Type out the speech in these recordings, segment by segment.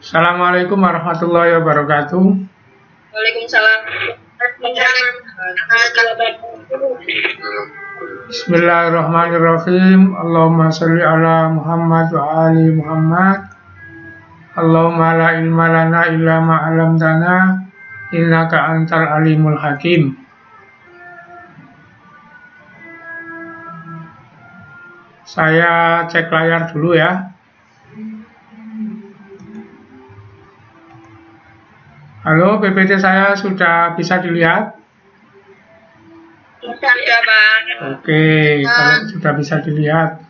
Assalamualaikum warahmatullahi wabarakatuh. Waalaikumsalam. Bismillahirrahmanirrahim. Allahumma sholli ala Muhammad wa ali Muhammad. Allahumma la ilma lana illa ma 'allamtana innaka antal alimul hakim. Saya cek layar dulu ya. Halo, PPT saya sudah bisa dilihat? Sudah, Bang. Oke, kalau sudah bisa dilihat.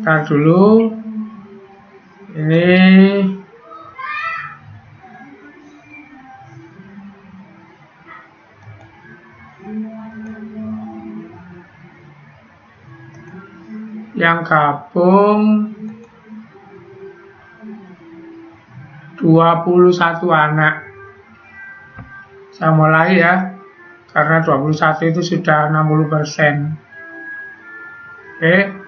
Ntar dulu. Ini yang gabung 21 anak. Saya mulai ya, karena 21 itu sudah 60%. Oke.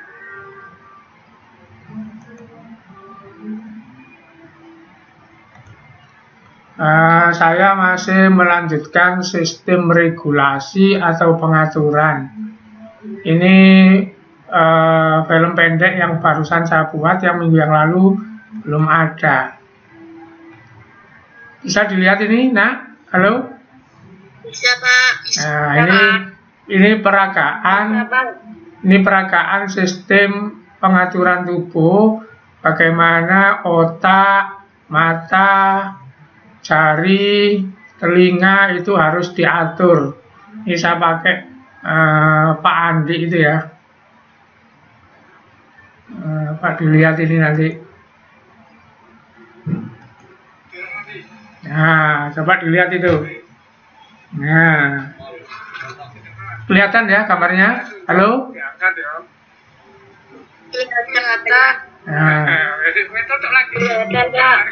Saya masih melanjutkan sistem regulasi atau pengaturan. Ini film pendek yang barusan saya buat, yang minggu yang lalu belum ada. Bisa dilihat ini, nak? Halo? Bisa, Pak. Bisa, Nah, ini peragaan. Ini peragaan sistem pengaturan tubuh, bagaimana otak, mata, jari, telinga itu harus diatur. Ini saya pakai Pak Andi itu ya. Pak dilihat ini nanti. Nah, coba dilihat itu. Nah, kelihatan ya gambarnya? Halo? Nah,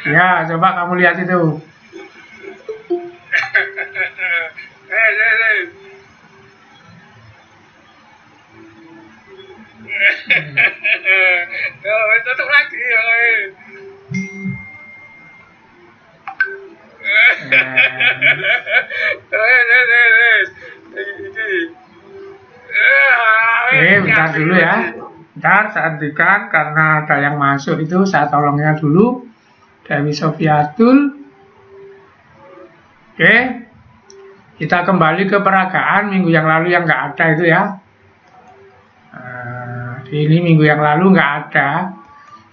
ya, coba kamu lihat itu. Tutup lagi. Bentar dulu ya. Bentar, saya hentikan karena ada yang masuk itu, saya tolongnya dulu. Dewi Sofiatul. Oke. Kita kembali ke peragaan minggu yang lalu yang nggak ada itu ya. Ini minggu yang lalu nggak ada.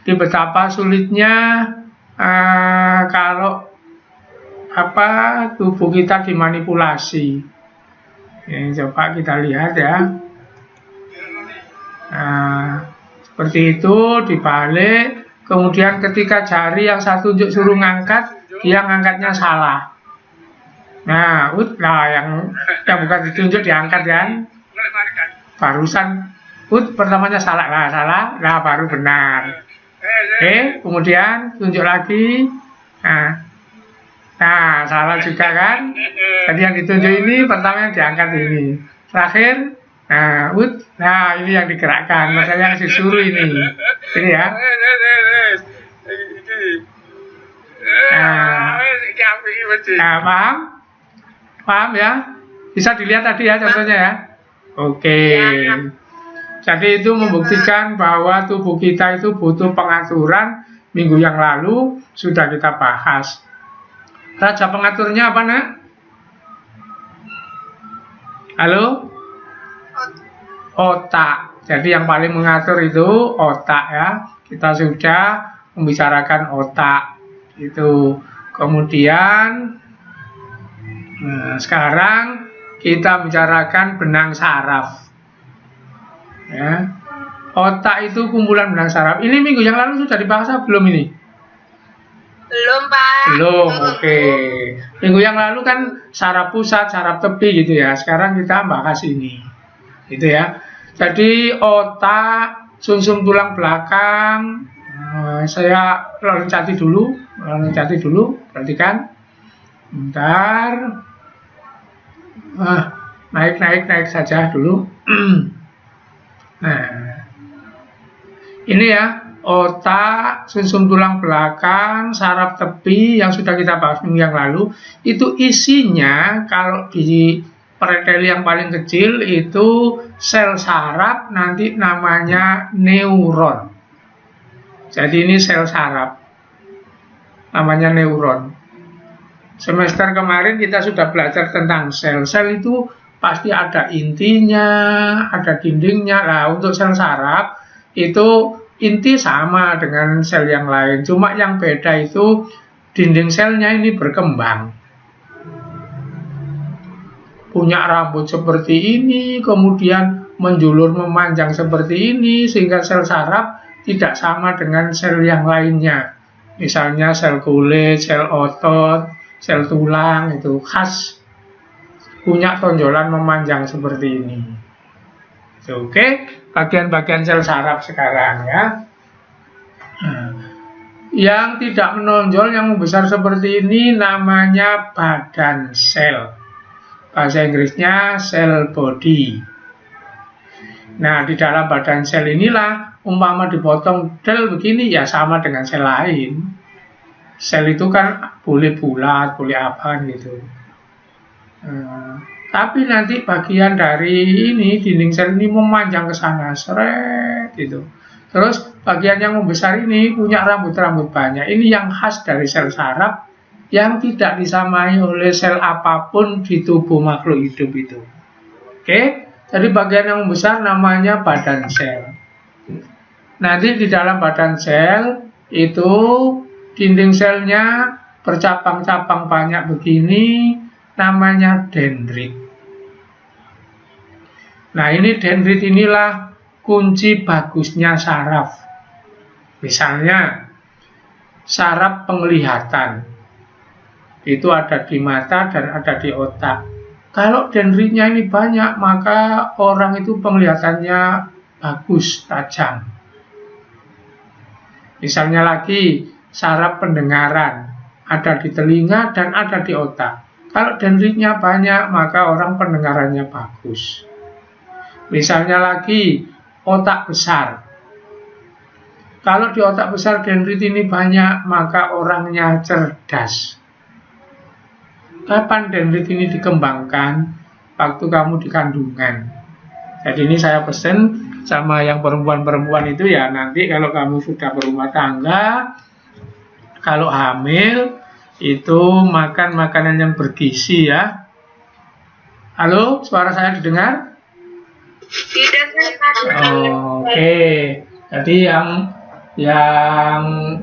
Jadi betapa sulitnya kalau tubuh kita dimanipulasi. Ini coba kita lihat ya. Seperti itu dibalik. Kemudian ketika jari yang satu tunjuk suruh ngangkat, dia ngangkatnya salah. Nah, yang bukan ditunjuk diangkat kan? Barusan pertamanya salah, nah baru benar. Oke, kemudian tunjuk lagi. Nah, salah juga kan? Jadi yang ditunjuk ini pertama yang diangkat ini. Terakhir, nah ini yang digerakkan. Makanya yang disuruh ini. Ini ya. Nah, paham? Paham ya? Bisa dilihat tadi ya contohnya ya. Oke. Jadi itu membuktikan bahwa tubuh kita itu butuh pengaturan. Minggu yang lalu sudah kita bahas. Raja pengaturnya apa, nak? Halo? Otak. Jadi yang paling mengatur itu otak ya. Kita sudah membicarakan otak. Itu. Kemudian sekarang kita bicarakan benang saraf. Ya. Otak itu kumpulan benang saraf. Ini minggu yang lalu sudah dibahas belum ini? Belum, Pak. Belum, oke. Minggu yang lalu kan saraf pusat, saraf tepi gitu ya. Sekarang kita bahas ini. Gitu ya. Jadi otak, sumsum tulang belakang. Saya loncati dulu. Perhatikan. Bentar. Naik saja dulu. Nah, ini ya, otak, sumsum tulang belakang, saraf tepi yang sudah kita bahas minggu yang lalu, itu isinya kalau di preteli yang paling kecil itu sel saraf, nanti namanya neuron. Jadi ini sel saraf, namanya neuron. Semester kemarin kita sudah belajar tentang sel. Sel itu pasti ada intinya, ada dindingnya. Nah, untuk sel saraf itu inti sama dengan sel yang lain. Cuma yang beda itu dinding selnya ini berkembang. Punya rambut seperti ini, kemudian menjulur memanjang seperti ini, sehingga sel saraf tidak sama dengan sel yang lainnya. Misalnya sel kulit, sel otot, sel tulang itu khas punya tonjolan memanjang seperti ini. Oke, bagian-bagian sel saraf sekarang ya. Yang tidak menonjol, yang membesar seperti ini namanya badan sel. Bahasa Inggrisnya cell body. Nah, di dalam badan sel inilah umpama dipotong del begini ya sama dengan sel lain. Sel itu kan boleh bulat, boleh apa gitu. Tapi nanti bagian dari ini, dinding sel ini memanjang ke sana, seret gitu. Terus bagian yang membesar ini punya rambut-rambut banyak. Ini yang khas dari sel saraf yang tidak disamai oleh sel apapun di tubuh makhluk hidup itu. Oke, jadi bagian yang membesar namanya badan sel. Nanti di dalam badan sel itu dinding selnya bercabang-cabang banyak begini, namanya dendrit. Nah, ini dendrit inilah kunci bagusnya saraf. Misalnya, saraf penglihatan itu ada di mata dan ada di otak. Kalau dendritnya ini banyak, maka orang itu penglihatannya bagus, tajam. Misalnya lagi, saraf pendengaran ada di telinga dan ada di otak. Kalau dendritnya banyak, maka orang pendengarannya bagus. Misalnya lagi, otak besar. Kalau di otak besar dendrit ini banyak, maka orangnya cerdas. Kapan dendrit ini dikembangkan? Waktu kamu di kandungan. Jadi ini saya pesen sama yang perempuan-perempuan itu ya, nanti kalau kamu sudah berumah tangga, kalau hamil itu makan makanan yang bergizi ya. Halo, suara saya didengar? Tidak, Oke. Jadi yang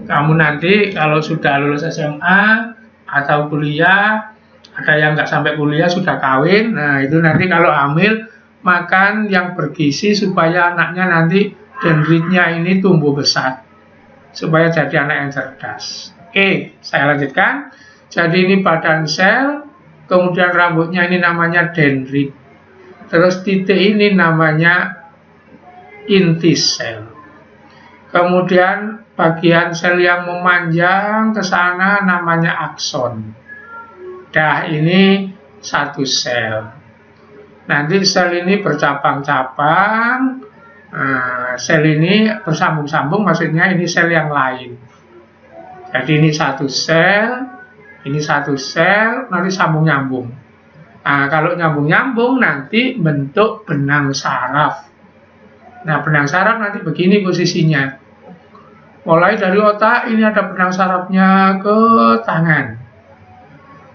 kamu nanti kalau sudah lulus SMA atau kuliah, ada yang nggak sampai kuliah sudah kawin, nah itu nanti kalau hamil makan yang bergizi supaya anaknya nanti dendritnya ini tumbuh besar, supaya jadi anak yang cerdas. Oke, saya lanjutkan. Jadi ini badan sel, kemudian rambutnya ini namanya dendrit. Terus titik ini namanya inti sel. Kemudian bagian sel yang memanjang ke sana namanya akson. Dah ini satu sel. Nanti sel ini bercabang-cabang. Sel ini bersambung-sambung, maksudnya ini sel yang lain. Jadi ini satu sel, nanti sambung-nyambung. Nah, kalau nyambung-nyambung nanti bentuk benang saraf. Nah, benang saraf nanti begini posisinya. Mulai dari otak, ini ada benang sarafnya ke tangan.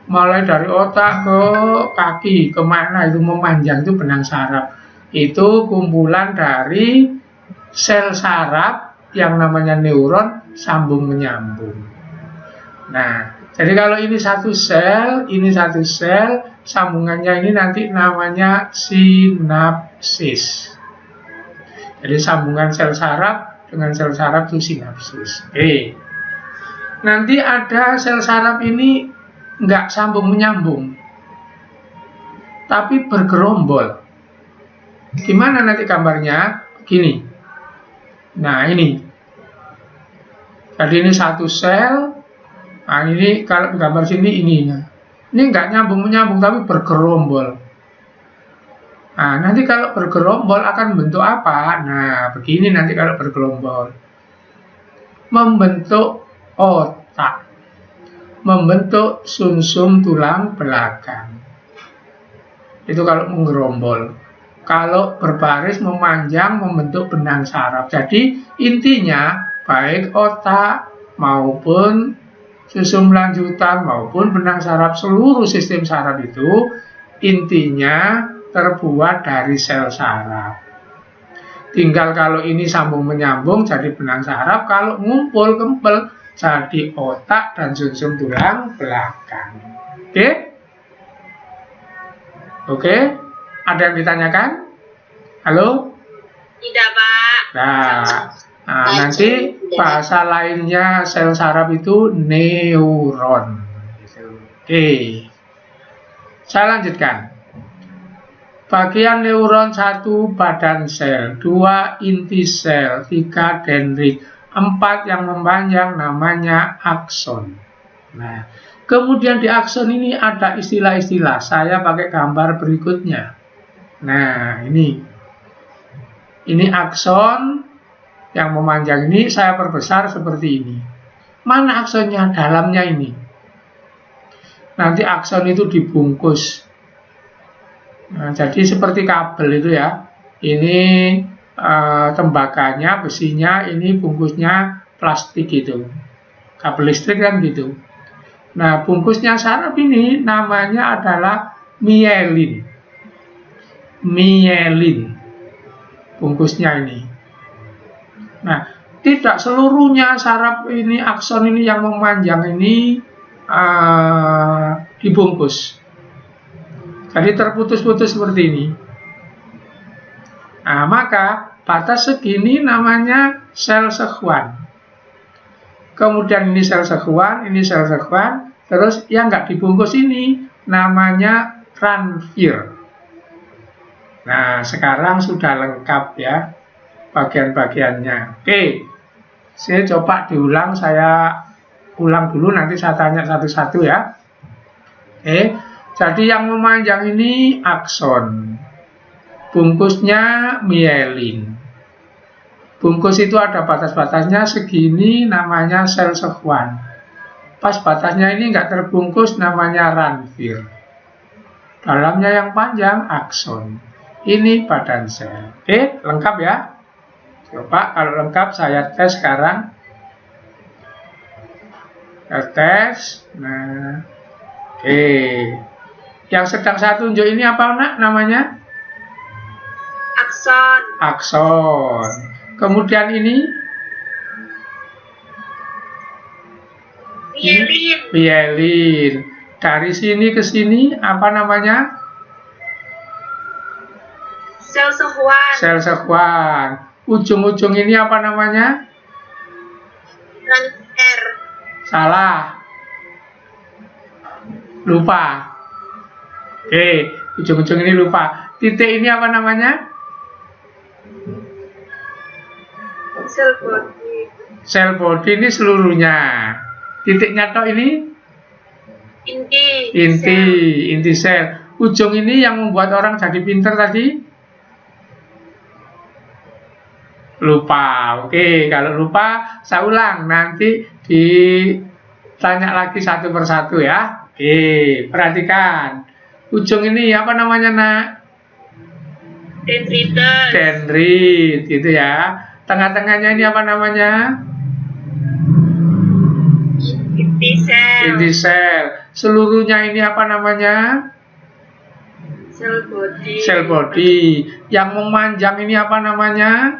Mulai dari otak ke kaki, kemana itu memanjang, itu benang saraf. Itu kumpulan dari sel saraf yang namanya neuron sambung menyambung. Nah, jadi kalau ini satu sel, sambungannya ini nanti namanya sinapsis. Jadi sambungan sel saraf dengan sel saraf itu sinapsis. Nanti ada sel saraf ini nggak sambung menyambung, tapi bergerombol. Gimana nanti gambarnya? Begini. Nah ini. Jadi ini satu sel. Nah ini kalau gambar sini ini. Ini nggak nyambung menyambung tapi bergerombol. Nah nanti kalau bergerombol akan bentuk apa? Nah begini nanti kalau bergerombol. membentuk otak, membentuk sumsum tulang belakang. Itu kalau menggerombol. Kalau berbaris memanjang membentuk benang saraf. Jadi intinya baik otak maupun sumsum lanjutan maupun benang saraf, seluruh sistem saraf itu intinya terbuat dari sel saraf. Tinggal kalau ini sambung menyambung jadi benang saraf, kalau ngumpul kempel jadi otak dan sumsum tulang belakang. Oke? Oke? Ada yang ditanyakan? Halo? Tidak, Pak. Nah, nanti bahasa lainnya sel saraf itu neuron. Oke. Saya lanjutkan. Bagian neuron: 1 badan sel, 2 inti sel, 3 dendrit, 4 yang memanjang namanya akson. Nah, kemudian di akson ini ada istilah-istilah. Saya pakai gambar berikutnya. Nah, ini akson yang memanjang ini saya perbesar seperti ini. Mana aksonnya? Dalamnya ini. Nanti akson itu dibungkus. Nah, jadi seperti kabel itu ya. Ini tembaganya, besinya, ini bungkusnya plastik gitu. Kabel listrik kan gitu. Nah, bungkusnya saraf ini namanya adalah mielin. Mielin. Bungkusnya ini. Nah, tidak seluruhnya saraf ini, akson ini yang memanjang ini dibungkus. Jadi terputus-putus seperti ini. Nah, maka batas segini namanya sel Schwann. Kemudian ini sel Schwann, ini sel Schwann. Terus yang nggak dibungkus ini namanya Ranvier. Nah, sekarang sudah lengkap ya bagian-bagiannya. Oke, saya coba diulang, saya ulang dulu, nanti saya tanya satu-satu ya. Oke, jadi yang memanjang ini akson, bungkusnya mielin. Bungkus itu ada batas-batasnya segini, namanya sel Schwann. Pas batasnya ini nggak terbungkus, namanya Ranvier. Dalamnya yang panjang, akson. Ini badan sel. Oke, lengkap ya. Coba kalau lengkap saya tes sekarang. Saya tes. Nah, oke. Yang sedang saya tunjuk ini apa namanya? Akson. Akson. Kemudian ini Mielin. mielin. Dari sini ke sini apa namanya? Sel Schwann. Sel Schwann. Ujung-ujung ini apa namanya? Ranvier. Salah. Lupa. Oke, ujung-ujung ini lupa. Titik ini apa namanya? Sel body. Sel body ini seluruhnya. Titiknya toh ini? Inti sel. Ujung ini yang membuat orang jadi pinter tadi? Lupa. Oke, kalau lupa saya ulang, nanti ditanya lagi satu persatu ya. Oke, perhatikan. Ujung ini apa namanya, Nak? Dendritus. Dendrit, gitu ya. Tengah-tengahnya ini apa namanya? Inti sel. Inti sel. Seluruhnya ini apa namanya? Sel body. Sel body. Yang memanjang ini apa namanya?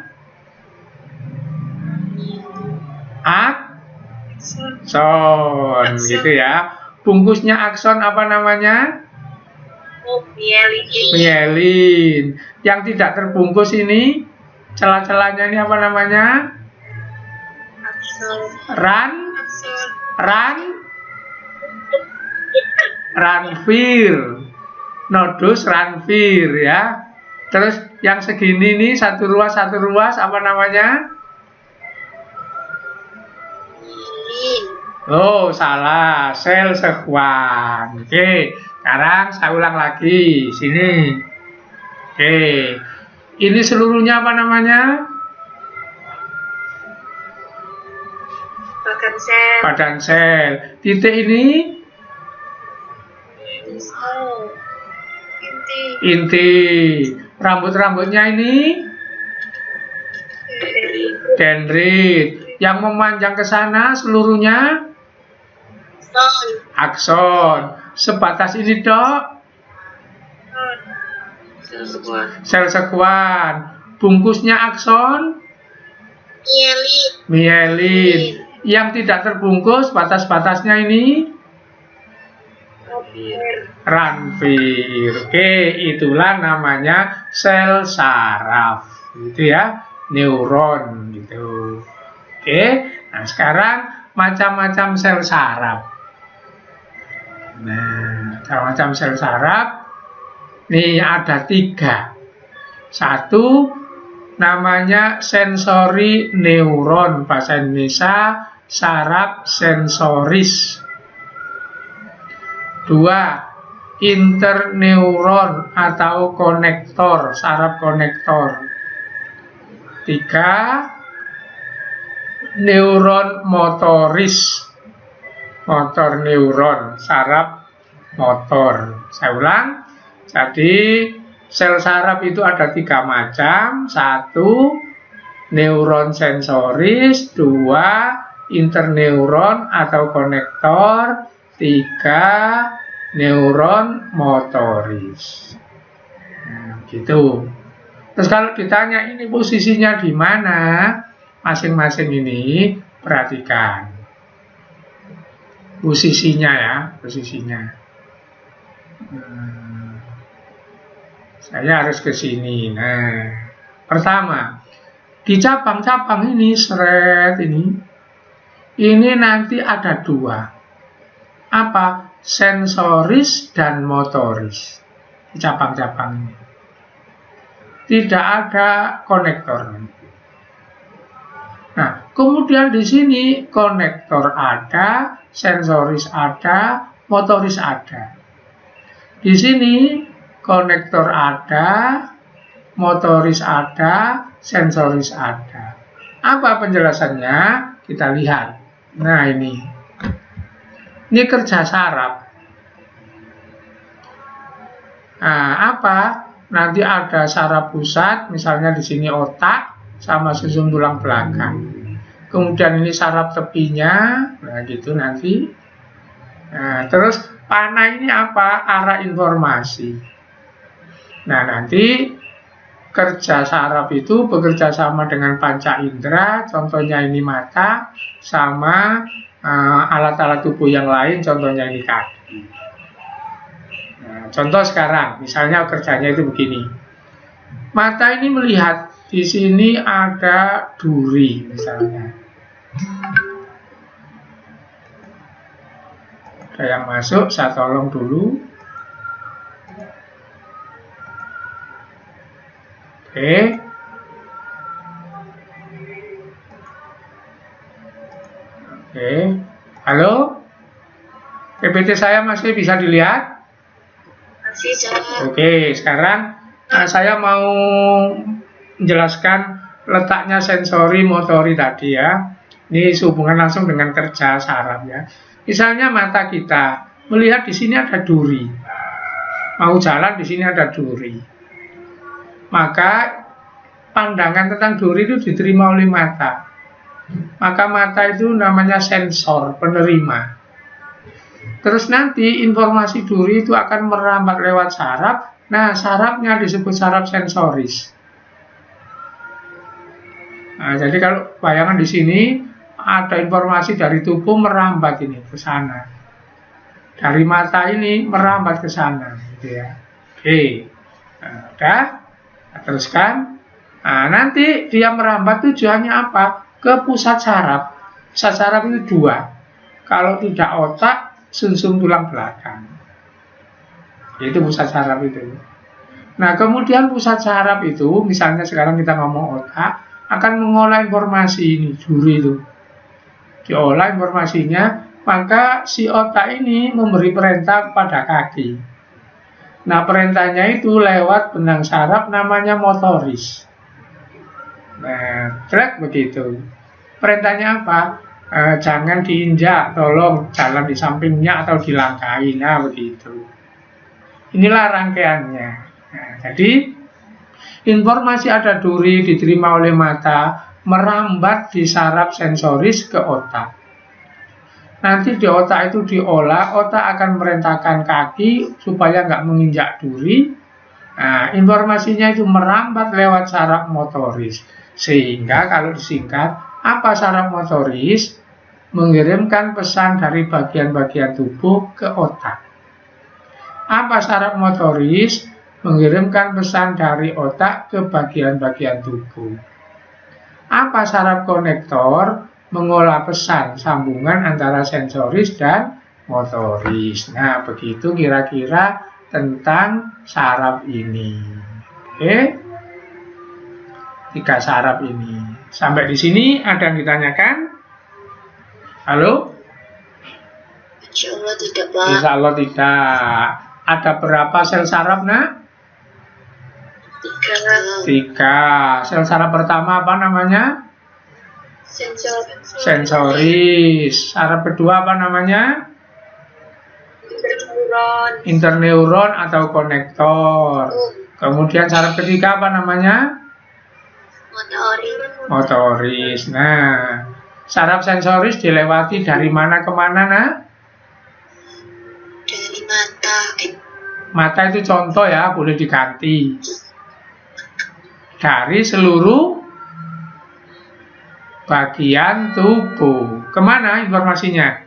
Akson, gitu ya. Bungkusnya akson apa namanya? Mielin. Mielin. Yang tidak terbungkus ini, celah-celahnya ini apa namanya? Akson. Ranvier. Nodus Ranvier ya. Terus yang segini nih satu ruas apa namanya? Oh, salah. Sel Schwann. Oke, sekarang saya ulang lagi. Sini. Oke. Ini seluruhnya apa namanya? bagan sel, badan sel. Titik ini inti, inti. Rambut-rambutnya ini dendrit. Yang memanjang ke sana seluruhnya son, akson. Sebatas ini dok, sel sekuat, sel sekuat. Bungkusnya akson, mielin, mielin. Yang tidak terbungkus batas-batasnya ini ranvir. Oke, itulah namanya sel saraf. Gitu ya, neuron gitu. Oke, nah sekarang macam-macam sel saraf. Nah, macam-macam sel saraf. Nih ada 3. Satu namanya sensori neuron, bahasa Indonesia saraf sensoris. 2. Interneuron atau konektor, saraf konektor. 3. Neuron motoris, motor neuron, saraf motor. Saya ulang. Jadi sel saraf itu ada 3 macam. 1. Neuron sensoris. 2. Interneuron atau konektor. 3. Neuron motoris. Nah, gitu. Terus kalau ditanya ini posisinya di mana, masing-masing ini perhatikan posisinya ya, posisinya. Saya harus ke sini. Nah, pertama di cabang-cabang ini, seret ini nanti ada 2. Apa? Sensoris dan motoris. Di cabang-cabang ini tidak ada konektor. Nah, kemudian di sini konektor ada, sensoris ada, motoris ada. Di sini konektor ada, motoris ada, sensoris ada. Apa penjelasannya? Kita lihat. Nah, ini kerja saraf. Nah, apa? Nanti ada saraf pusat, misalnya di sini otak sama susun tulang belakang. Kemudian ini saraf tepinya, nah gitu nanti. Nah, terus panah ini apa? Arah informasi. Nah, nanti kerja saraf itu bekerja sama dengan panca indera, contohnya ini mata, sama alat-alat tubuh yang lain, contohnya ini kaki. Nah, contoh sekarang, misalnya kerjanya itu begini. Mata ini melihat, di sini ada duri misalnya. Ada yang masuk, saya tolong dulu. Oke. Oke. Halo? PPT saya masih bisa dilihat? masih jalan, Oke, sekarang saya mau menjelaskan letaknya sensori motori tadi ya. Ini sehubungan langsung dengan kerja saraf ya. Misalnya mata kita melihat di sini ada duri. Mau jalan di sini ada duri. Maka pandangan tentang duri itu diterima oleh mata. Maka mata itu namanya sensor, penerima. Terus nanti informasi duri itu akan merambat lewat saraf. Nah, sarafnya disebut saraf sensoris. Nah, jadi kalau bayangan di sini ada informasi dari tubuh merambat ini ke sana. Dari mata ini merambat ke sana, gitu ya. Oke. Nah, udah. Nah, teruskan. Nah, nanti dia merambat tujuannya apa? Ke pusat saraf. Pusat saraf itu 2. Kalau tidak otak, sumsum tulang belakang. Itu pusat saraf itu. Nah, kemudian pusat saraf itu, misalnya sekarang kita ngomong otak, akan mengolah informasi ini, duri itu. Diolah informasinya, maka si otak ini memberi perintah kepada kaki. Nah, perintahnya itu lewat benang saraf namanya motoris. Nah, track begitu. Perintahnya apa? jangan diinjak, tolong jalan di sampingnya atau dilangkahi. Nah, begitu. Inilah rangkaiannya. Nah, jadi informasi ada duri diterima oleh mata, merambat di saraf sensoris ke otak. Nanti di otak itu diolah, otak akan merentangkan kaki supaya nggak menginjak duri. Nah, informasinya itu merambat lewat saraf motoris. Sehingga kalau disingkat, apa saraf motoris? Mengirimkan pesan dari bagian-bagian tubuh ke otak. Apa saraf motoris? Mengirimkan pesan dari otak ke bagian-bagian tubuh. Apa saraf konektor? Mengolah pesan sambungan antara sensoris dan motoris. Nah, begitu kira-kira tentang saraf ini. Oke? 3 saraf ini. Sampai di sini ada yang ditanyakan? Halo? Insya Allah tidak, Pak. Insya Allah tidak. Ada berapa sel saraf, nak? 3. Sel saraf pertama apa namanya? Sensoris. Saraf kedua apa namanya? Interneuron atau konektor. Kemudian saraf ketiga apa namanya? Motoris. Nah, saraf sensoris dilewati dari mana ke mana, nak? Dari mata. Mata itu contoh ya, boleh diganti. Dari seluruh bagian tubuh. Kemana informasinya?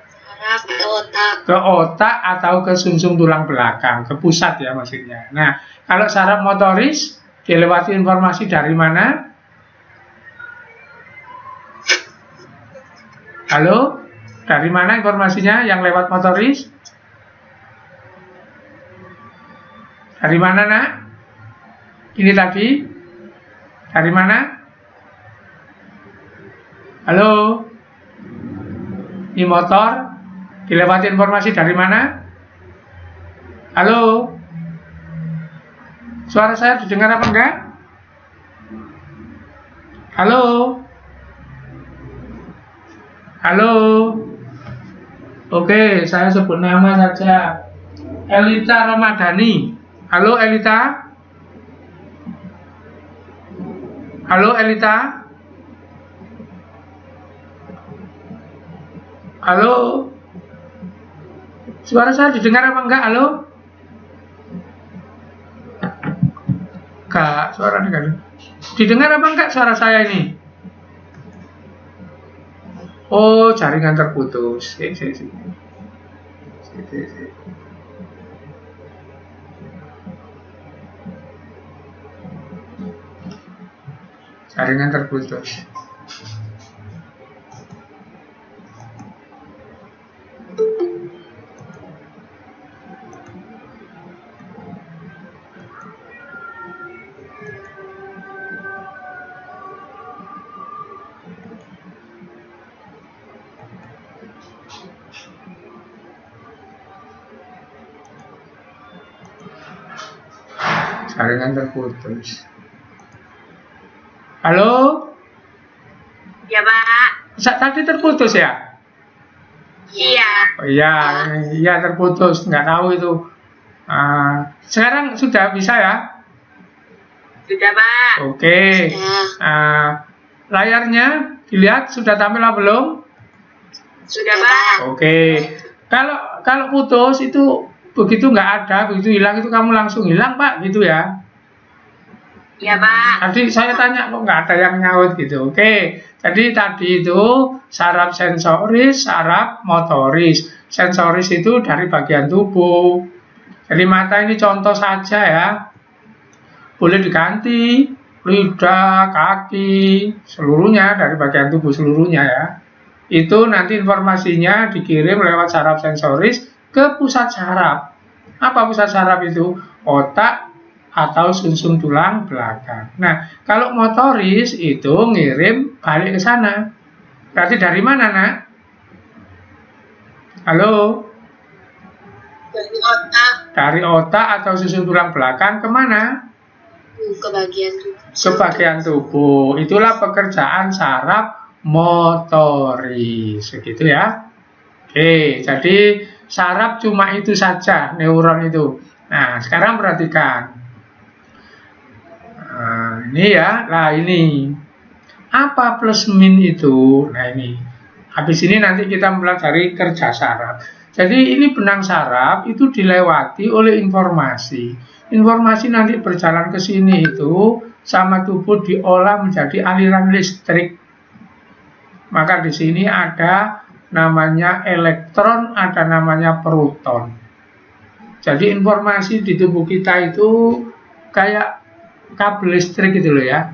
Saraf ke otak. Ke otak atau ke sumsum tulang belakang, ke pusat ya maksudnya. Nah, kalau saraf motoris dilewati informasi dari mana? Halo? Dari mana informasinya yang lewat motoris? Dari mana, nak? Ini tadi? Dari mana? Halo? Ini motor? Dilewati informasi dari mana? Halo? Suara saya didengar apa enggak? Halo? Halo? Oke, saya sebut nama saja. Elita Ramadhani. Halo, Elita? Halo, Elita? Halo? Suara saya didengar apa enggak? Halo? Enggak, suara enggak. Didengar apa enggak suara saya ini? Oh, jaringan terputus. Jaringan terputus. Jaringan terputus. Halo? Ya, Pak. Tadi terputus ya? Iya. Oh iya, iya terputus. Nggak tahu itu. Sekarang sudah bisa ya? Sudah, Pak. Oke. Sudah. Layarnya dilihat sudah tampil apa belum? Sudah, Pak. Oke. Kalau putus itu begitu nggak ada, begitu hilang itu kamu langsung hilang, Pak, gitu ya? Ya, Pak. Tadi saya tanya kok nggak ada yang nyaut gitu. Oke. Jadi tadi itu saraf sensoris, saraf motoris. Sensoris itu dari bagian tubuh. Jadi mata ini contoh saja ya. Boleh diganti lidah, kaki, seluruhnya dari bagian tubuh seluruhnya ya. Itu nanti informasinya dikirim lewat saraf sensoris ke pusat saraf. Apa pusat saraf itu? Otak atau sumsum tulang belakang. Nah, kalau motoris itu ngirim balik ke sana. Berarti dari mana, nak? Halo? Dari otak. Dari otak atau sumsum tulang belakang kemana? Ke bagian tubuh. Ke bagian tubuh. Itulah pekerjaan saraf motoris, begitu ya. Oke, jadi saraf cuma itu saja, neuron itu. Nah, sekarang perhatikan. Nah, ini ya, nah ini apa plus min itu? Nah ini, habis ini nanti kita mempelajari kerja saraf. Jadi ini benang saraf itu dilewati oleh informasi. Informasi nanti berjalan ke sini itu sama tubuh diolah menjadi aliran listrik. Maka di sini ada namanya elektron, ada namanya proton. Jadi informasi di tubuh kita itu kayak kabel listrik gitu loh ya.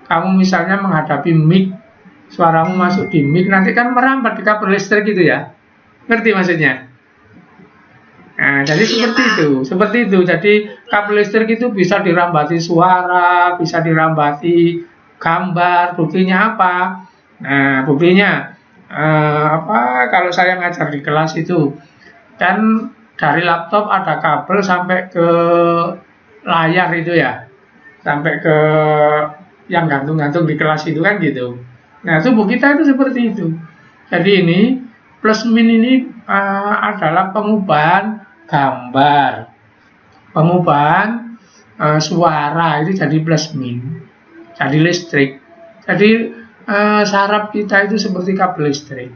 Kamu misalnya menghadapi mic, suaramu masuk di mic, nanti kan merambat di kabel listrik gitu ya. Ngerti maksudnya? Nah, jadi seperti itu. Jadi kabel listrik itu bisa dirambati suara, bisa dirambati gambar. Buktinya apa? Nah, buktinya apa? Kalau saya ngajar di kelas itu, kan dari laptop ada kabel sampai ke layar itu ya, sampai ke yang gantung-gantung di kelas itu kan gitu. Nah, tubuh kita itu seperti itu. Jadi ini plus min ini adalah pengubahan gambar, pengubahan suara itu jadi plus min, jadi listrik. Jadi saraf kita itu seperti kabel listrik.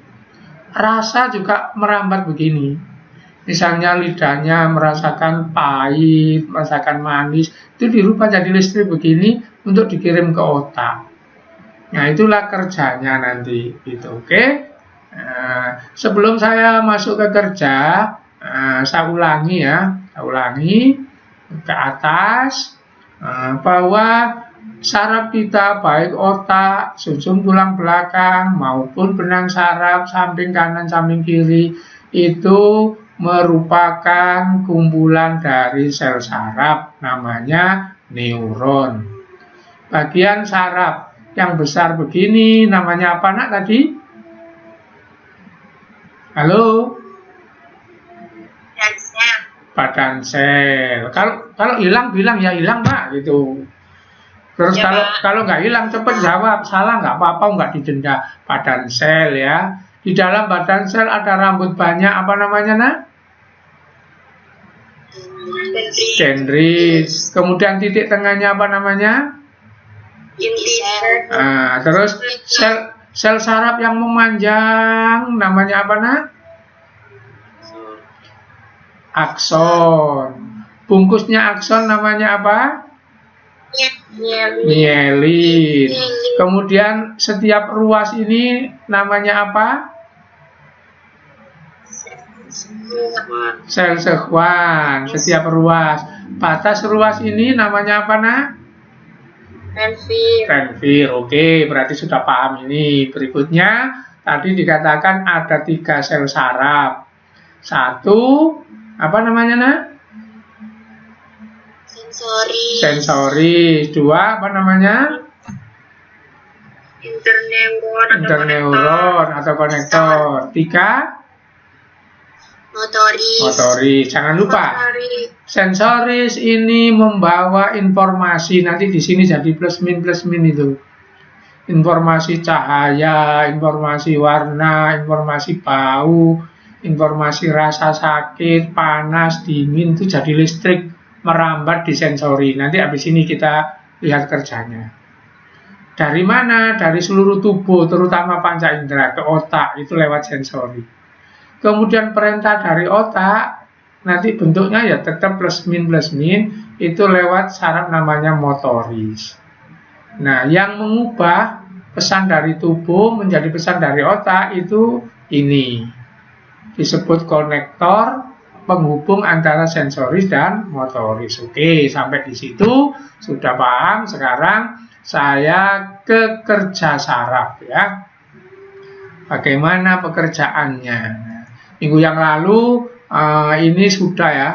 Rasa juga merambat begini. Misalnya lidahnya merasakan pahit, merasakan manis, itu dirubah jadi listrik begini untuk dikirim ke otak. Nah, itulah kerjanya nanti, gitu, oke? Sebelum saya masuk ke kerja, saya ulangi ya, ke atas, bahwa saraf kita baik otak, sumsum tulang belakang maupun benang saraf samping kanan samping kiri itu merupakan kumpulan dari sel saraf, namanya neuron. Bagian saraf yang besar begini namanya apa nak tadi? Halo? Badan sel. Kalau hilang bilang ya hilang Pak gitu. Terus ya, kalau nggak hilang cepet jawab, salah nggak apa-apa, nggak didenda. Badan sel ya. Di dalam badan sel ada rambut banyak, apa namanya nak? Dendrit. Kemudian titik tengahnya apa namanya? Nah, terus sel saraf yang memanjang namanya apa nak? Akson. Bungkusnya akson namanya apa? Mielin. Kemudian setiap ruas ini namanya apa? Sel sekuan. Setiap ruas. Batas ruas ini namanya apa nak? Renvir. Oke, berarti sudah paham ini. Berikutnya tadi dikatakan ada 3 sel saraf. 1 apa namanya nak? Sensoris. 2 apa namanya? Interneuron atau konektor. 3 motoris. Jangan lupa. Sensoris ini membawa informasi, nanti di sini jadi plus min itu. Informasi cahaya, informasi warna, informasi bau, informasi rasa sakit, panas, dingin itu jadi listrik merambat di sensori. Nanti habis ini kita lihat kerjanya. Dari mana? Dari seluruh tubuh, terutama panca indera ke otak, itu lewat sensori. Kemudian perintah dari otak, nanti bentuknya ya tetap plus min, itu lewat saraf namanya motoris. Nah, yang mengubah pesan dari tubuh menjadi pesan dari otak itu ini. Disebut konektor penghubung antara sensoris dan motoris. Oke, sampai di situ sudah paham. Sekarang saya ke kerja saraf ya. Bagaimana pekerjaannya? Minggu yang lalu ini sudah ya.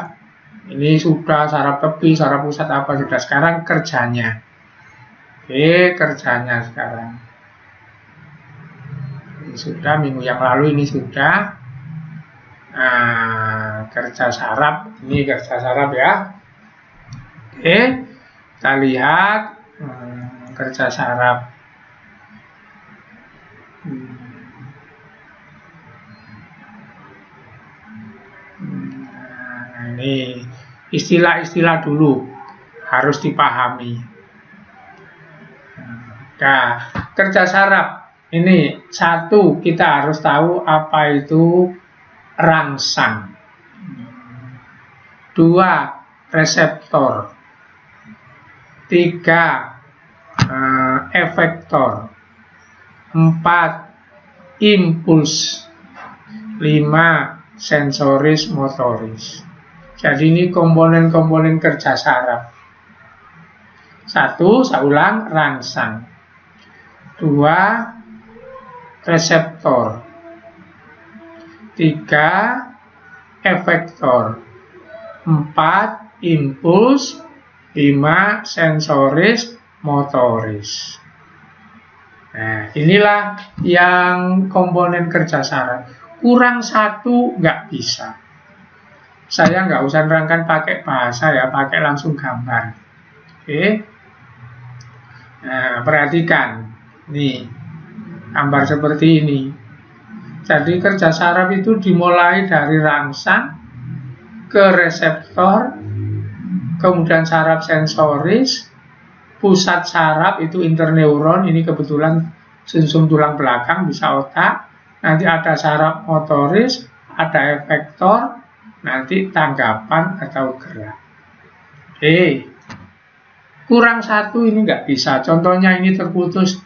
Ini sudah saraf tepi, saraf pusat apa sudah. Sekarang kerjanya. Oke, kerjanya sekarang. Ini sudah minggu yang lalu ini sudah. Kerja saraf. Ini kerja saraf ya. Oke, kita lihat kerja saraf. istilah-istilah dulu harus dipahami. Nah, kerja saraf ini satu, kita harus tahu apa itu rangsang. Dua, reseptor. Tiga, efektor. Empat, impuls. Lima, sensoris motoris. Jadi ini komponen-komponen kerja saraf. Satu, saya ulang, rangsang. Dua, reseptor. Tiga, efektor. Empat, impuls. Lima, sensoris motoris. Nah, inilah yang komponen kerja saraf. Kurang satu nggak bisa. Saya nggak usah nerangkan pakai bahasa ya, pakai langsung gambar. Oke. Nah, perhatikan. Nih, gambar seperti ini. Jadi kerja saraf itu dimulai dari rangsang ke reseptor, kemudian saraf sensoris, pusat saraf itu interneuron, ini kebetulan sumsum tulang belakang, bisa otak, nanti ada saraf motoris, ada efektor, nanti tanggapan atau gerak. Oke. Kurang satu ini nggak bisa. Contohnya ini terputus,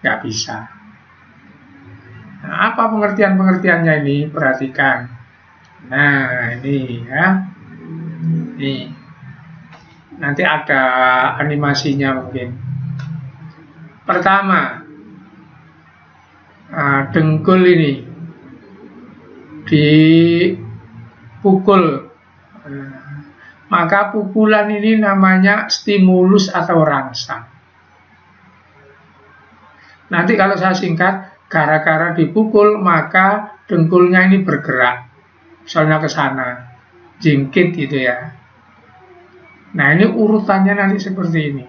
nggak bisa. Nah, apa pengertian-pengertiannya ini? Perhatikan. Nah, ini ya. Nih. Nanti ada animasinya mungkin. Pertama, dengkul ini dipukul. Maka pukulan ini namanya stimulus atau rangsang. Nanti kalau saya singkat, gara-gara dipukul maka dengkulnya ini bergerak, misalnya ke sana, jingkit gitu ya. Nah, ini urutannya nanti seperti ini.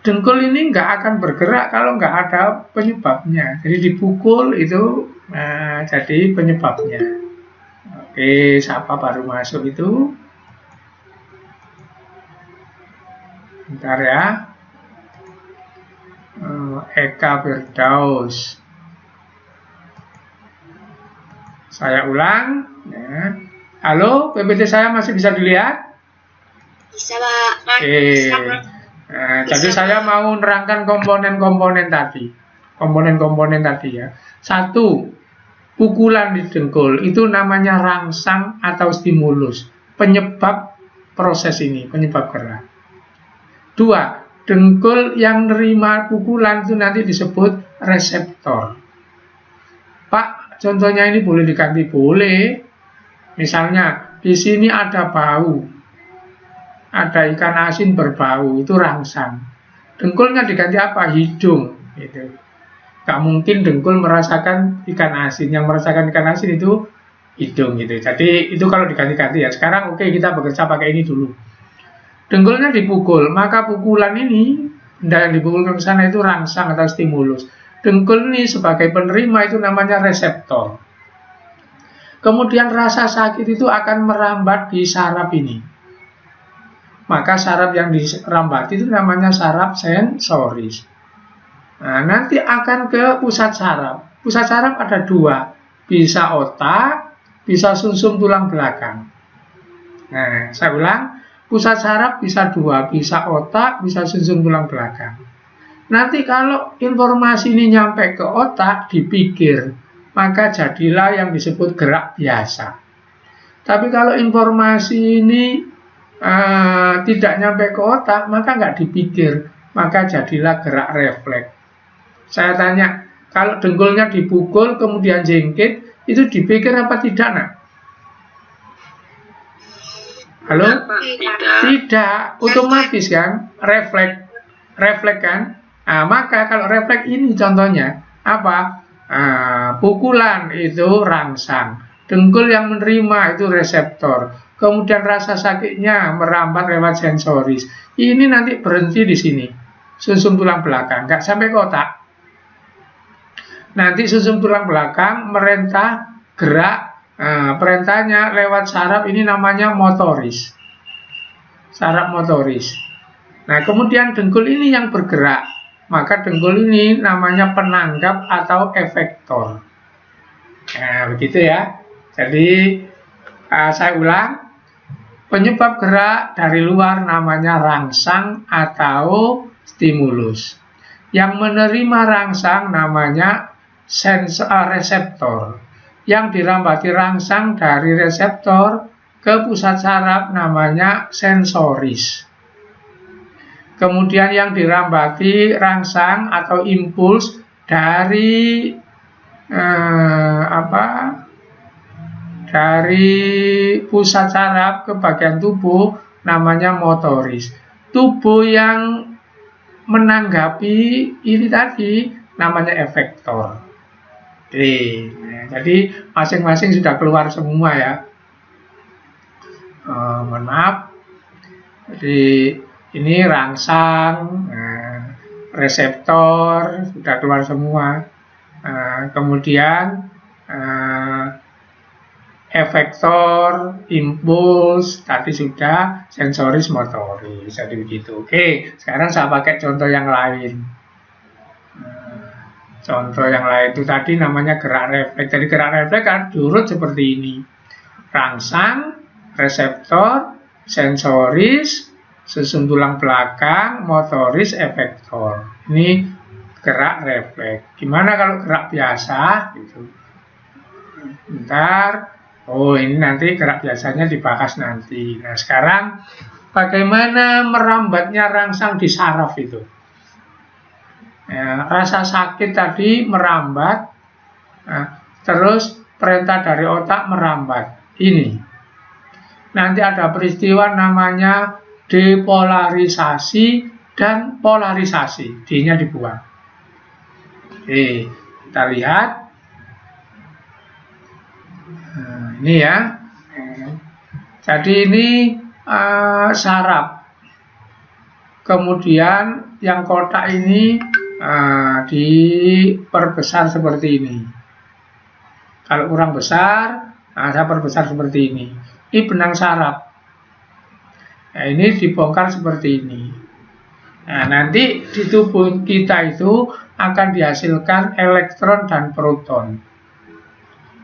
Dengkul ini nggak akan bergerak kalau nggak ada penyebabnya. Jadi dipukul itu jadi penyebabnya. Oke, siapa baru masuk itu? Bentar ya. Eka Firdaus. Saya ulang ya. Halo, PPT saya masih bisa dilihat? Bisa, Pak. Bisa, Pak. Nah, jadi saya mau nerangkan komponen-komponen tadi. Komponen-komponen tadi ya. Satu, pukulan di dengkul itu namanya rangsang atau stimulus, penyebab proses ini, penyebab gerak. Dua, dengkul yang nerima pukulan itu nanti disebut reseptor. Pak, contohnya ini boleh diganti? Boleh. Misalnya, di sini ada bau. Ada ikan asin berbau, itu rangsang. Dengkulnya diganti apa? Hidung. Gitu. Gak mungkin dengkul merasakan ikan asin. Yang merasakan ikan asin itu hidung. Gitu. Jadi, itu kalau diganti-ganti ya. Sekarang oke, kita bekerja pakai ini dulu. Dengkulnya dipukul, maka pukulan ini, yang dipukul ke sana itu rangsang atau stimulus. Dengkul ini sebagai penerima itu namanya reseptor. Kemudian rasa sakit itu akan merambat di saraf ini. Maka saraf yang dirambat itu namanya saraf sensoris. Nah, nanti akan ke pusat saraf. Pusat saraf ada dua, bisa otak, bisa sumsum tulang belakang. Nah, saya ulang. Pusat saraf bisa dua, bisa otak, bisa sumsum tulang belakang. Nanti kalau informasi ini nyampe ke otak, dipikir, maka jadilah yang disebut gerak biasa. Tapi kalau informasi ini tidak nyampe ke otak, maka nggak dipikir, maka jadilah gerak refleks. Saya tanya, kalau dengkulnya dipukul, kemudian jengkit, itu dipikir apa tidak, nak? Halo? Tidak, otomatis kan, refleks kan. Nah, maka kalau refleks ini contohnya apa? Pukulan itu rangsang, dengkul yang menerima itu reseptor, kemudian rasa sakitnya merambat lewat sensoris. Ini nanti berhenti di sini, sumsum tulang belakang, nggak sampai ke otak. Nanti sumsum tulang belakang merentah gerak Nah, perintahnya lewat saraf ini namanya motoris. Saraf motoris. Nah, kemudian dengkul ini yang bergerak. Maka dengkul ini namanya penanggap atau efektor. Nah, begitu ya. Jadi, saya ulang. Penyebab gerak dari luar namanya rangsang atau stimulus. Yang menerima rangsang namanya reseptor. Yang dirambati rangsang dari reseptor ke pusat saraf namanya sensoris. Kemudian yang dirambati rangsang atau impuls dari dari pusat saraf ke bagian tubuh namanya motoris. Tubuh yang menanggapi ini tadi namanya efektor. Jadi masing-masing sudah keluar semua ya. Mohon maaf. Jadi ini rangsang, reseptor sudah keluar semua. Kemudian efektor, impuls, tadi sudah, sensoris, motoris, jadi begitu. Oke, sekarang saya pakai contoh yang lain. Contoh yang lain itu tadi namanya gerak refleks. Jadi gerak refleks kan diurut seperti ini. Rangsang, reseptor, sensoris, susun tulang belakang, motoris, efektor. Ini gerak refleks. Gimana kalau gerak biasa? Gitu. Bentar. Oh, ini nanti gerak biasanya dibahas nanti. Nah, sekarang bagaimana merambatnya rangsang di saraf itu? Ya, rasa sakit tadi merambat, terus perintah dari otak merambat. Ini. Nanti ada peristiwa namanya depolarisasi dan polarisasi. D-nya dibuang. Oke, kita lihat. Ini ya. Jadi ini saraf. Kemudian yang kotak ini diperbesar seperti ini. Kalau kurang besar, saya perbesar seperti ini. Ini benang saraf. Nah, ini dibongkar seperti ini. Nah, nanti di tubuh kita itu akan dihasilkan elektron dan proton.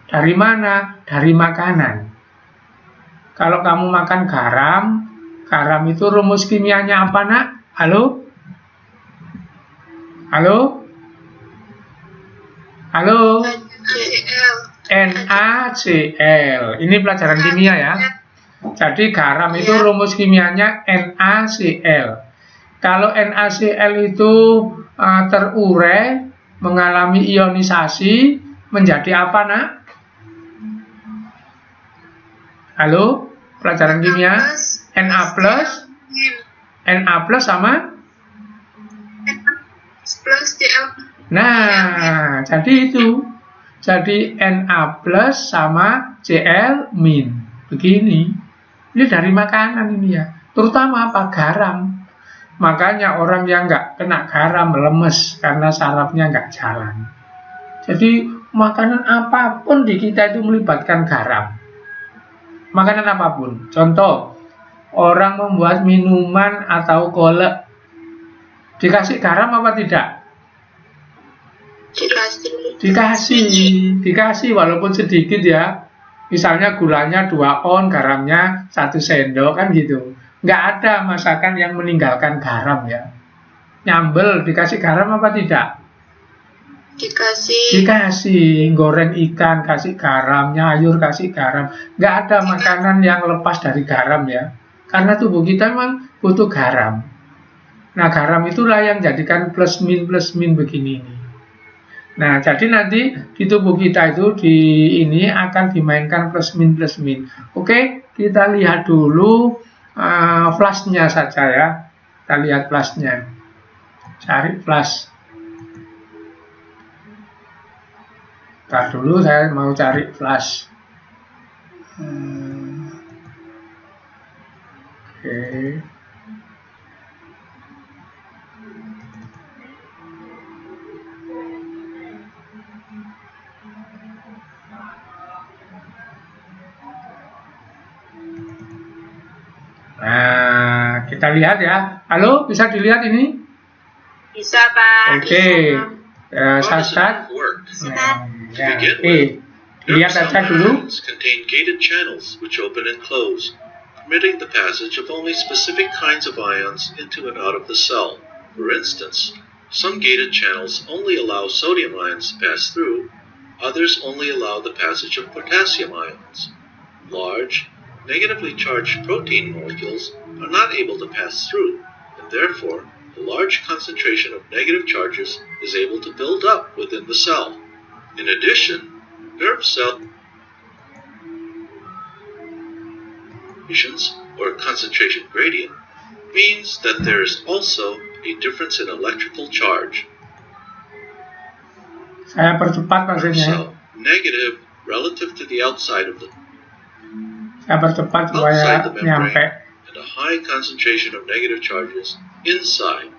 Dari mana? Dari makanan. Kalau kamu makan garam, garam itu rumus kimianya apa, nak? Halo? Halo? Halo? NaCl. Ini pelajaran kimia ya. Jadi garam itu rumus kimianya NaCl. Kalau NaCl itu terurai, mengalami ionisasi, menjadi apa, nak? Halo, pelajaran kimia. Na plus sama? Plus Cl. Nah, jadi itu. Jadi Na plus sama Cl min. Begini. Ini dari makanan ini ya. Terutama apa? Garam. Makanya orang yang nggak kena garam lemes karena sarafnya nggak jalan. Jadi makanan apapun di kita itu melibatkan garam. Makanan apapun. Contoh, orang membuat minuman atau kolak. Dikasih garam apa tidak? Dikasih walaupun sedikit ya. Misalnya gulanya 2 on, garamnya 1 sendok kan gitu. Nggak ada masakan yang meninggalkan garam ya. Nyambel dikasih garam apa tidak? Dikasih. Goreng ikan kasih garam, nyayur kasih garam. Nggak ada makanan yang lepas dari garam ya. Karena tubuh kita memang butuh garam. Nah, garam itulah yang jadikan plus min begini ini. Nah, jadi nanti di tubuh kita itu ini akan dimainkan plus min. Oke, kita lihat dulu flashnya saja ya. Kita lihat flashnya. Cari flash. Ntar dulu saya mau cari flash. Oke. kita lihat ya. Halo, bisa dilihat ini? Bisa, Pak. Oke. How Saya does start. it work? Ya, begin oke. Lihat Nerve cell aja dulu. membranes contain gated channels which open and close, permitting the passage of only specific kinds of ions into and out of the cell. For instance, some gated channels only allow sodium ions to pass through, others only allow the passage of potassium ions. Large, negatively charged protein molecules are not able to pass through, and therefore a large concentration of negative charges is able to build up within the cell. In addition, nerve cell or concentration gradient means that there is also a difference in electrical charge. Saya percepat Nerve maksudnya. cell negative relative to the outside of the Saya percepat outside supaya the membrane nyampe. and a high concentration of negative charges inside.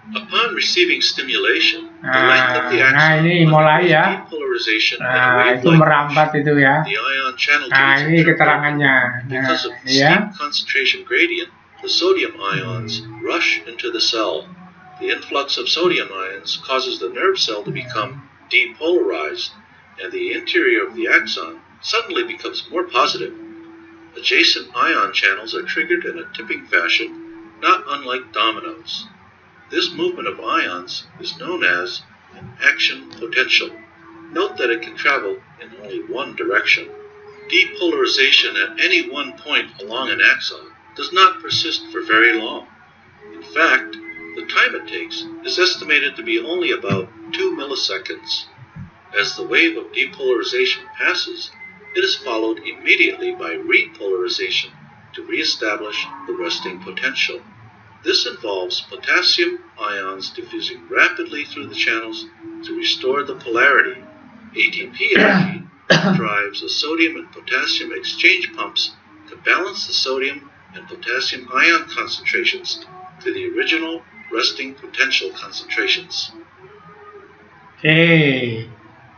Upon receiving stimulation, the length of the Nah, axon ini mulai undergoes ya. depolarization in a Nah, itu wave-like merambat motion. itu ya. The ion channel Nah, gates ini are keterangannya. Nah, because of the ya. steep concentration gradient, the sodium ions rush into the cell. The influx of sodium ions causes the nerve cell to become depolarized, and the interior of the axon suddenly becomes more positive. Adjacent ion channels are triggered in a tipping fashion, not unlike dominoes. This movement of ions is known as an action potential. Note that it can travel in only one direction. Depolarization at any one point along an axon does not persist for very long. In fact, the time it takes is estimated to be only about 2 milliseconds. As the wave of depolarization passes, it is followed immediately by repolarization to reestablish the resting potential. This involves potassium ions diffusing rapidly through the channels to restore the polarity. ATP energy drives the sodium and potassium exchange pumps to balance the sodium and potassium ion concentrations to the original resting potential concentrations. Oke.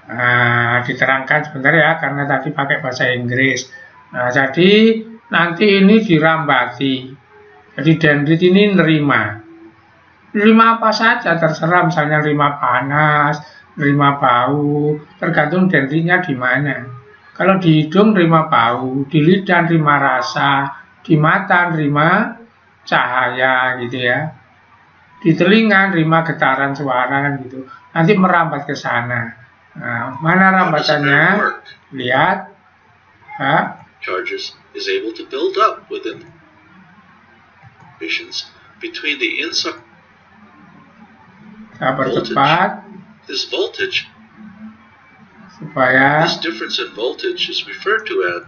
Nah, diterangkan sebentar ya, karena tadi pakai bahasa Inggris. Nah, jadi nanti ini dirambati. Jadi dendrit ini nerima apa saja, terserah, misalnya nerima panas, nerima bau, tergantung dendritnya di mana. Kalau di hidung nerima bau, di lidah nerima rasa, di mata nerima cahaya gitu ya. Di telinga nerima getaran suara gitu. Nanti merambat ke sana. Nah, mana rambatannya? Lihat. Charges is able to build up within between the inside Saya percepat this voltage. supaya This difference in voltage is referred to as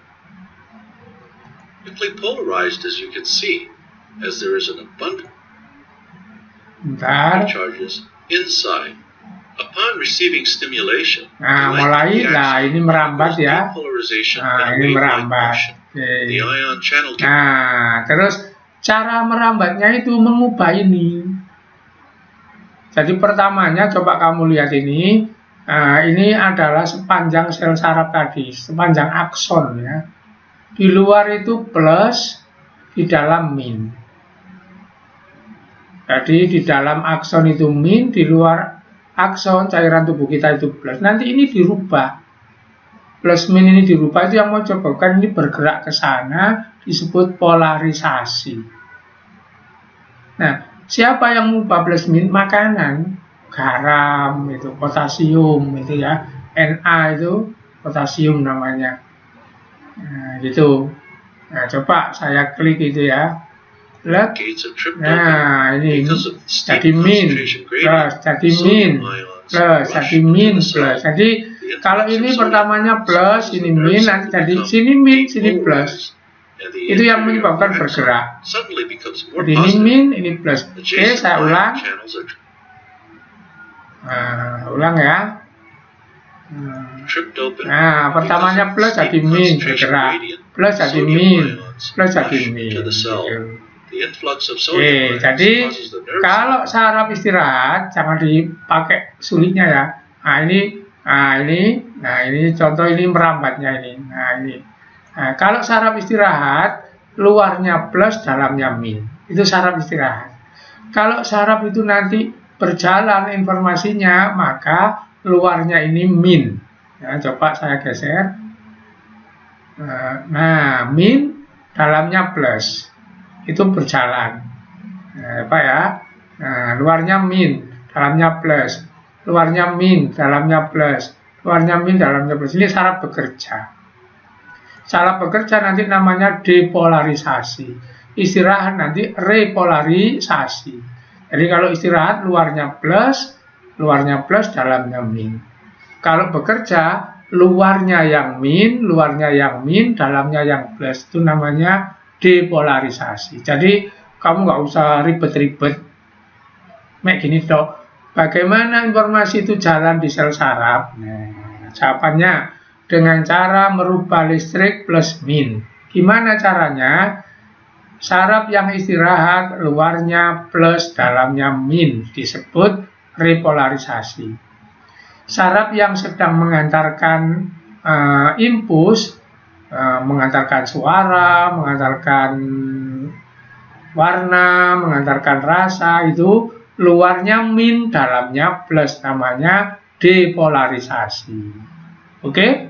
quickly polarized, as you can see, as there is an abundance of charges inside. Upon receiving stimulation, nah, mulai, nah ini merambat ya. Nah, ini merambat. The ion channel. Nah, terus cara merambatnya itu mengubah ini. Jadi pertamanya coba kamu lihat ini. Nah, ini adalah sepanjang sel saraf tadi, sepanjang akson ya. Di luar itu plus, di dalam min. Jadi di dalam akson itu min, di luar akson cairan tubuh kita itu plus. Nanti ini dirubah. Plus min ini dirubah, itu yang mau coba kan ini bergerak ke sana, disebut polarisasi. Nah, siapa yang mengubah plus min? Makanan, garam itu, potasium itu ya, Na itu potasium namanya. Nah, gitu. Nah, coba saya klik itu ya. Lihat. Nah, ini jadi min plus, jadi min plus, jadi min plus. Jadi kalau ini pertamanya plus, ini min, nanti jadi sini min, sini plus. Itu yang menyebabkan bergerak. Jadi ini min, ini plus. Oke, saya ulang. Nah, ulang ya. Nah, pertamanya plus jadi min, bergerak. Plus jadi min, plus jadi min. Oke, jadi kalau saraf istirahat jangan dipakai sulitnya ya. Nah ini contoh ini merambatnya ini. Nah, kalau saraf istirahat luarnya plus, dalamnya min. itu saraf istirahat. Kalau saraf itu nanti berjalan informasinya, maka luarnya ini min. Ya, coba saya geser. Nah, min dalamnya plus. Itu berjalan. Nah, apa ya? Nah, luarnya min, dalamnya plus. Luarnya min, dalamnya plus. Luarnya min, dalamnya plus. Ini saraf bekerja. Saraf bekerja nanti namanya depolarisasi. Istirahat nanti repolarisasi. Jadi kalau istirahat luarnya plus, dalamnya min. Kalau bekerja luarnya yang min, dalamnya yang plus. Itu namanya depolarisasi. Jadi kamu nggak usah ribet-ribet. Kayak gini dok. Bagaimana informasi itu jalan di sel saraf? Nah, jawabannya dengan cara merubah listrik plus min. Gimana caranya? Saraf yang istirahat luarnya plus, dalamnya min, disebut repolarisasi. Saraf yang sedang mengantarkan impuls, mengantarkan suara, mengantarkan warna, mengantarkan rasa, itu luarnya min, dalamnya plus, namanya depolarisasi. Oke?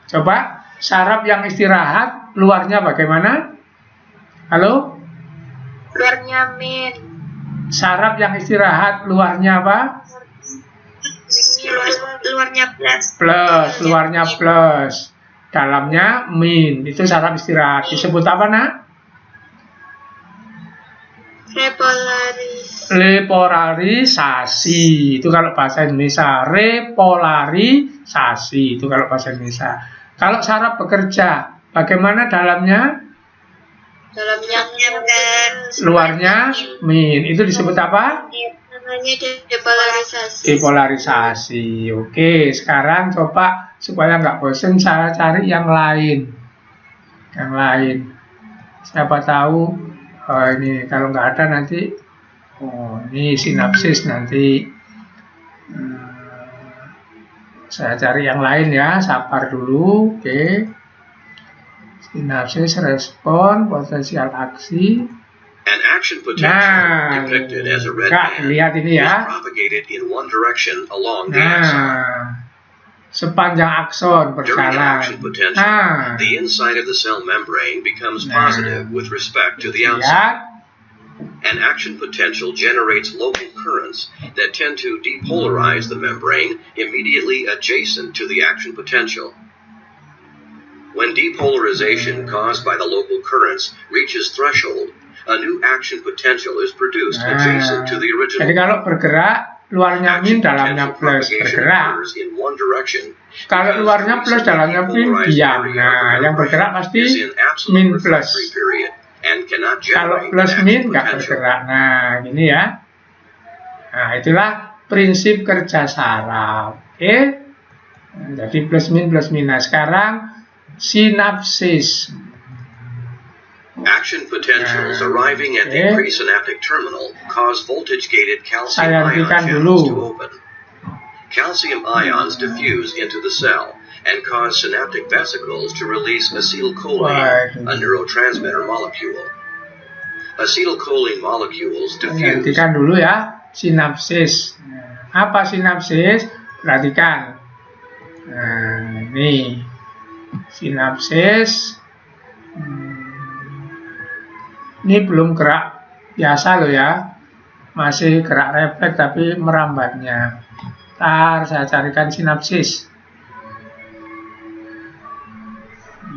Coba saraf yang istirahat luarnya bagaimana? Halo? Luarnya min. Saraf yang istirahat luarnya apa? Luarnya plus. Plus, luarnya plus. Dalamnya min. Itu saraf istirahat. Disebut apa, nak? Repolarisasi. Itu kalau bahasa Indonesia. Repolarisasi. Itu kalau bahasa Indonesia. Kalau saraf bekerja, bagaimana dalamnya? Dalamnya plus. Luarnya min. Itu disebut apa? Namanya depolarisasi. Depolarisasi. Oke, sekarang coba supaya nggak bosen saya cari yang lain. Yang lain. Siapa tahu ini kalau nggak ada nanti. Oh, ini sinapsis nanti. Saya cari yang lain ya. Sabar dulu. Oke. Sinapsis, respon, potensial aksi. An action potential depicted as a red band lihat ini ya. is propagated in one direction along the axon. Sepanjang akson During an berjalan. action potential, the inside of the cell membrane becomes positive with respect to the outside. Lihat. An action potential generates local currents that tend to depolarize the membrane immediately adjacent to the action potential. When depolarization caused by the local currents reaches threshold, a new action potential is produced adjacent to the original. Jadi kalau bergerak, luarnya min, dalamnya plus, bergerak. Kalau luarnya plus, dalamnya min, diam. Nah, yang bergerak pasti min plus. Kalau plus min, nggak bergerak. Nah, gini ya. Nah, itulah prinsip kerja saraf. Oke. Jadi plus min. Nah, sekarang sinapsis. Action potentials arriving at the presynaptic terminal cause voltage-gated calcium ion channels to open. Calcium ions diffuse into the cell and cause synaptic vesicles to release acetylcholine, a neurotransmitter molecule. Acetylcholine molecules diffuse. Perhatikan dulu ya, sinapsis. Apa sinapsis? Perhatikan. Nah, ini sinapsis. Ini belum gerak biasa loh ya, masih gerak refleks tapi merambatnya. Ntar saya carikan sinapsis.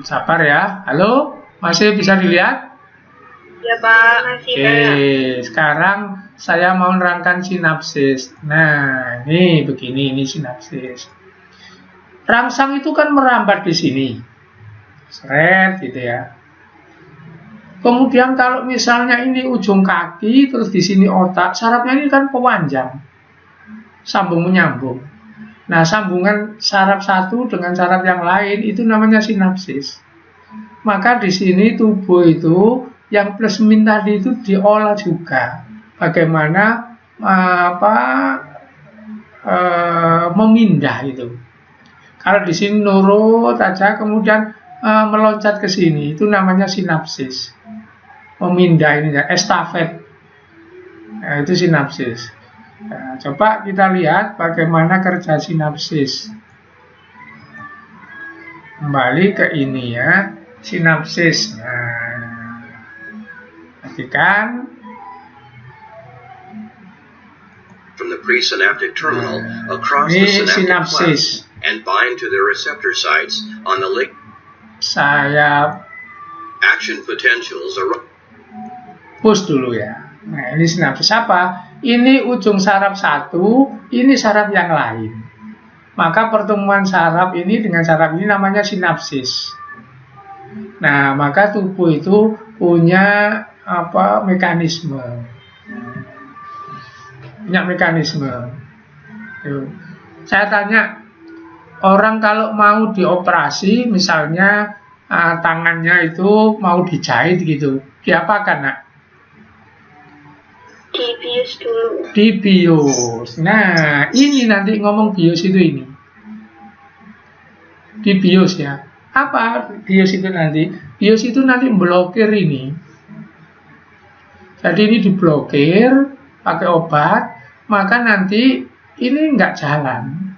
Sabar ya. Halo, masih bisa dilihat? Ya Pak. Oke, sekarang saya mau menerangkan sinapsis. Nah, ini begini, ini sinapsis. Rangsang itu kan merambat di sini, seret gitu ya. Kemudian kalau misalnya ini ujung kaki, terus di sini otak, sarafnya ini kan pemanjang, sambung menyambung. Nah, sambungan saraf satu dengan saraf yang lain itu namanya sinapsis. Maka di sini tubuh itu yang plus min tadi itu diolah juga. Bagaimana memindah itu. Kalau di sini nurut aja, kemudian meloncat ke sini, itu namanya sinapsis. memindah ini ya, estafet. Nah, itu sinapsis. Nah, coba kita lihat bagaimana kerja sinapsis. Kembali ke ini ya, sinapsis. Nah, perhatikan. From the presynaptic terminal across the Ini synaptic sinapsis. cleft and bind to the receptor sites on the Saya action potentials are push dulu ya. Nah, ini sinapsis apa? Ini ujung saraf satu, ini saraf yang lain. Maka pertemuan saraf ini dengan saraf ini namanya sinapsis. Nah, maka tubuh itu punya mekanisme. Punya mekanisme. Tuh. Saya tanya, orang kalau mau dioperasi, misalnya tangannya itu mau dijahit gitu, diapakan nak? Dibius dulu. Dibius. Nah, ini nanti ngomong bius itu ini. Dibius ya. Apa bius itu nanti? Bius itu nanti blokir ini. Jadi ini diblokir pakai obat, maka nanti ini nggak jalan.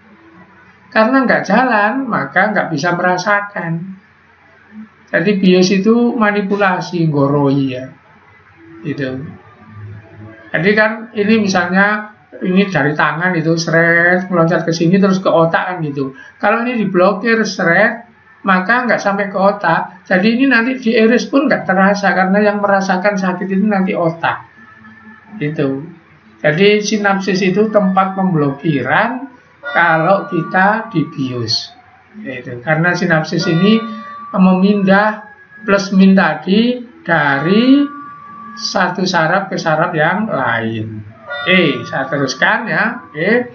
Karena nggak jalan, maka nggak bisa merasakan. Jadi bius itu manipulasi, goroi ya. Gitu. Jadi kan ini misalnya ini dari tangan itu seret meloncat ke sini terus ke otak kan gitu. Kalau ini diblokir seret maka nggak sampai ke otak. Jadi ini nanti di iris pun nggak terasa karena yang merasakan sakit itu nanti otak. Gitu. Jadi sinapsis itu tempat pemblokiran kalau kita dibius. Gitu. Karena sinapsis ini memindah plus min tadi dari satu saraf ke saraf yang lain. Oke, saya teruskan ya. Oke.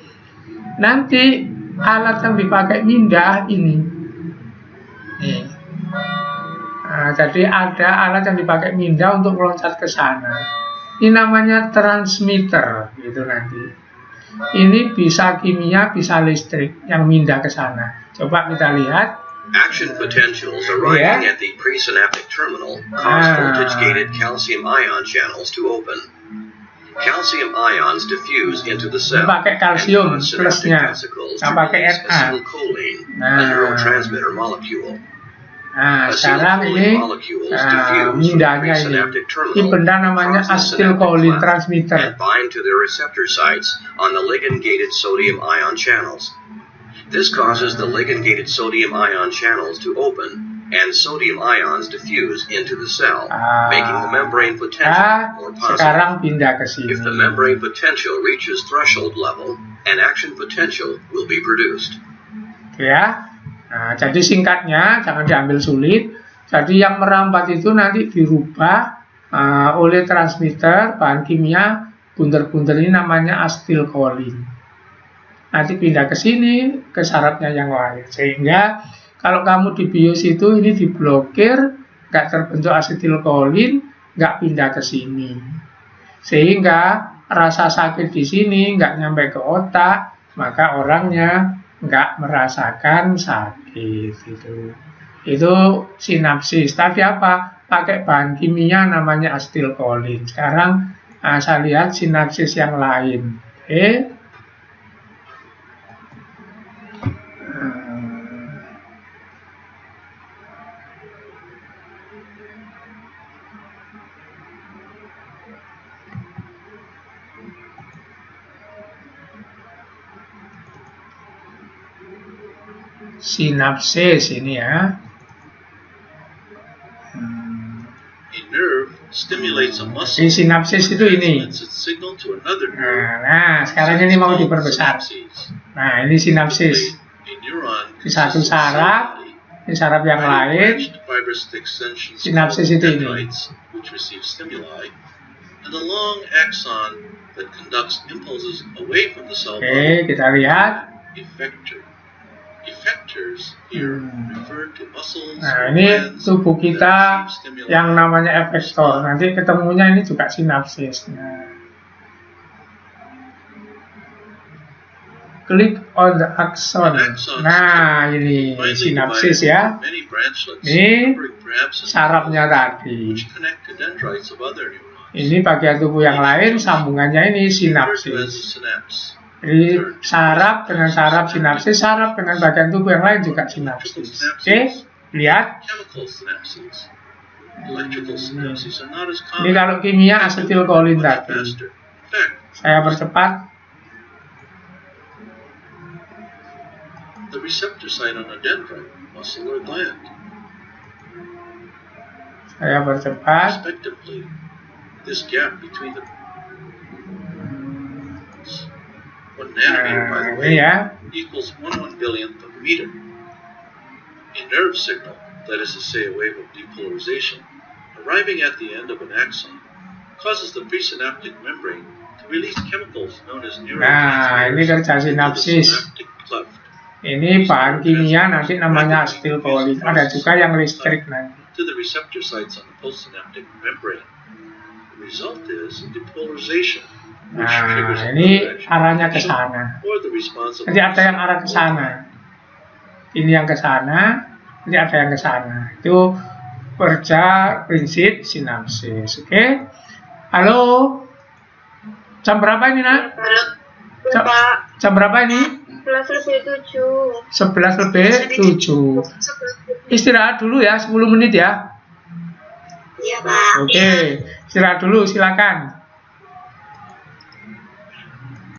Nanti alat yang dipakai mindah ini. Nih. Nah, jadi ada alat yang dipakai mindah untuk meloncat ke sana. Ini namanya transmitter gitu nanti. Ini bisa kimia, bisa listrik yang mindah ke sana. Coba kita lihat. action potentials arriving at the presynaptic terminal cause voltage-gated calcium ion channels to open. Calcium ions diffuse into the cell Pakai kalsium and cause synaptic plusnya. vesicles Nah, to pakai release Na. acetylcholine, a neurotransmitter molecule. Nah, sekarang ini mindahnya ini. Ini benda namanya acetylcholine transmitter. And bind to the receptor sites on the ligand-gated sodium ion channels. This causes the ligand-gated sodium ion channels to open and sodium ions diffuse into the cell, making the membrane potential more positive. Sekarang pindah ke sini. If the membrane potential reaches threshold level, an action potential will be produced. Ya. Nah, jadi singkatnya jangan diambil sulit. Jadi yang merambat itu nanti dirubah oleh transmitter bahan kimia bunter-bunter ini namanya acetylcholine. Nanti pindah ke sini ke sarafnya yang lain. Sehingga kalau kamu dibius itu ini diblokir, nggak terbentuk acetylcholine, nggak pindah ke sini. Sehingga rasa sakit di sini nggak nyampe ke otak, maka orangnya nggak merasakan sakit gitu. Itu sinapsis. Tadi apa? Pakai bahan kimia namanya acetylcholine. Sekarang saya lihat sinapsis yang lain. Oke. Sinapsis ini ya. A nerve stimulates a muscle. Di sinapsis itu ini. Transmits its signal to another nerve. Nah, sekarang ini mau diperbesar. Nah, ini sinapsis. A neuron Di satu saraf, di saraf yang lain. Sinapsis itu ini. Which receive stimuli, and a long axon that conducts impulses away from the cell Oke, body. kita lihat. Effector. Effectors here refer to muscles. Nah, ini tubuh kita yang namanya efektor. Nanti ketemunya ini juga sinapsis. Nah. Click on the axon. Nah, ini sinapsis ya. Ini perhaps in sarafnya tadi. which connect to dendrites of other neurons. Ini bagian tubuh yang lain, sambungannya ini Referred to as a sinapsis. synapse. Jadi saraf dengan saraf sinapsis, saraf dengan bagian tubuh yang lain juga sinapsis. Oke, lihat. Chemical synapses. Electrical synapses are not as Ini common, kalau kimia asetilkolin but tadi. faster. In fact, Saya percepat. the receptor site on a dendrite, muscle or gland, Saya percepat. respectively, this gap between the 1 nanometer, by the Nah, way, ini ya. equals 1/1 billionth of a meter. A nerve signal, that is to say a wave of depolarization, arriving at the end of an axon, causes the presynaptic membrane to release chemicals known as Nah, ini neurotransmitters kerja into the sinapsis. synaptic cleft Ini bahan kimia nanti namanya asetilkolin. Ada juga yang listrik nanti. to the receptor sites on the postsynaptic membrane. The result is depolarization, which triggers Nah, a ini reaction arahnya ke sana. or the response of Nanti ada yang arah ke sana. Ini yang ke sana, nanti ada yang ke sana. Itu kerja prinsip sinapsis. Oke? Halo? Jam berapa ini, Nak? Halo, Jam, Pak. jam berapa ini? 11:07. 11:07. Istirahat dulu ya, 10 menit ya. Iya, Pak. Oke, istirahat dulu, silakan.